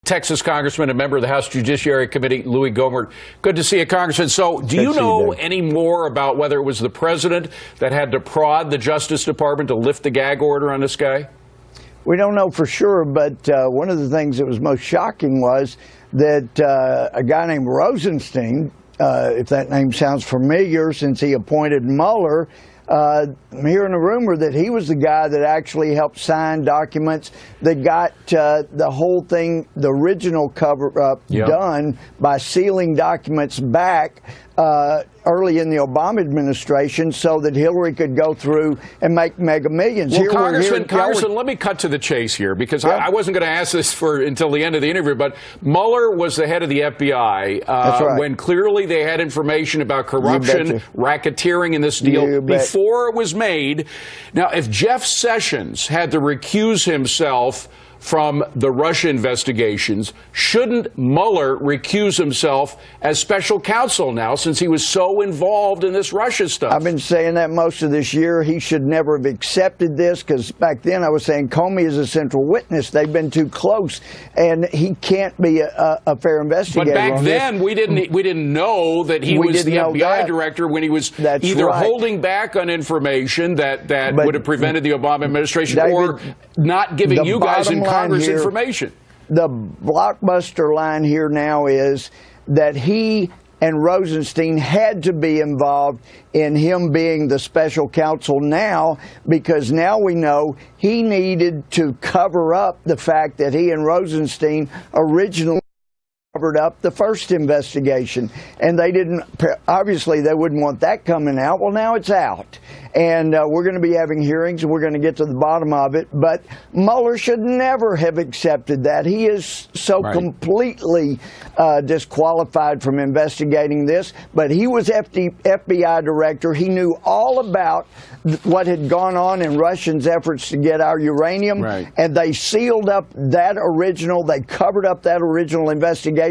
Texas Congressman, a member of the House Judiciary Committee, Louie Gohmert. Good to see you, Congressman. So do you know any more about whether it was the president that had to prod the Justice Department to lift the gag order on this guy? We don't know for sure, but one of the things that was most shocking was that a guy named Rosenstein, if that name sounds familiar since he appointed Mueller, I'm hearing a rumor that he was the guy that actually helped sign documents that got the whole thing, the original cover-up, done by sealing documents back early in the Obama administration so that Hillary could go through and make mega millions. Well, Congressman, let me cut to the chase here, because I wasn't going to ask this until the end of the interview, but Mueller was the head of the FBI when clearly they had information about corruption, racketeering in this deal before it was made. Now, if Jeff Sessions had to recuse himself from the Russia investigations, shouldn't Mueller recuse himself as special counsel now, since he was so involved in this Russia stuff? I've been saying that most of this year. He should never have accepted this, because back then I was saying Comey is a central witness. They've been too close, and he can't be a fair investigator. But back then we didn't know that he was the FBI director when he was either holding back on information that would have prevented the Obama administration, or not giving you guys in Congress information. The blockbuster line here now is that he and Rosenstein had to be involved in him being the special counsel now, because now we know he needed to cover up the fact that he and Rosenstein originally covered up the first investigation, and they didn't, obviously they wouldn't want that coming out. Well, now it's out, and we're going to be having hearings, and we're going to get to the bottom of it, but Mueller should never have accepted that. He is so completely disqualified from investigating this, but he was FBI director. He knew all about what had gone on in Russians' efforts to get our uranium, and they sealed up that original, they covered up that original investigation,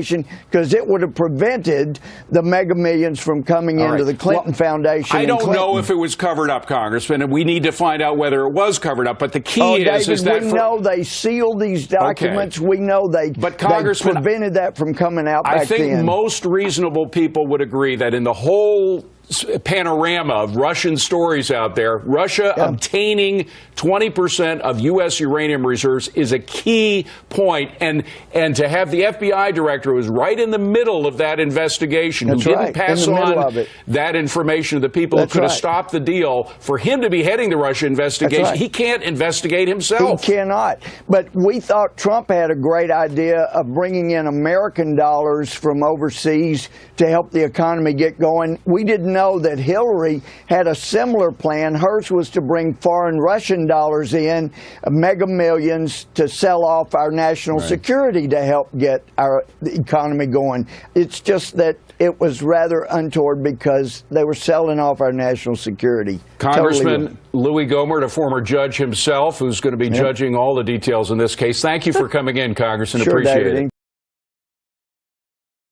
because it would have prevented the mega millions from coming into the Clinton Foundation. I don't know if it was covered up, Congressman, and we need to find out whether it was covered up. But the key is that we know they sealed these documents. We know they prevented that from coming out back then. I think most reasonable people would agree that in the whole panorama of Russian stories out there, Russia obtaining 20% of U.S. uranium reserves is a key point, and to have the FBI director who was right in the middle of that investigation, who didn't pass on that information to the people who could have stopped the deal, for him to be heading the Russia investigation, he can't investigate himself. He cannot. But we thought Trump had a great idea of bringing in American dollars from overseas to help the economy get going. We didn't know that Hillary had a similar plan. Hers was to bring foreign Russian dollars in, mega millions, to sell off our national security to help get our economy going. It's just that it was rather untoward, because they were selling off our national security. Congressman Louie Gohmert, a former judge himself, who's going to be judging all the details in this case. Thank you for coming in, Congressman. Appreciate it.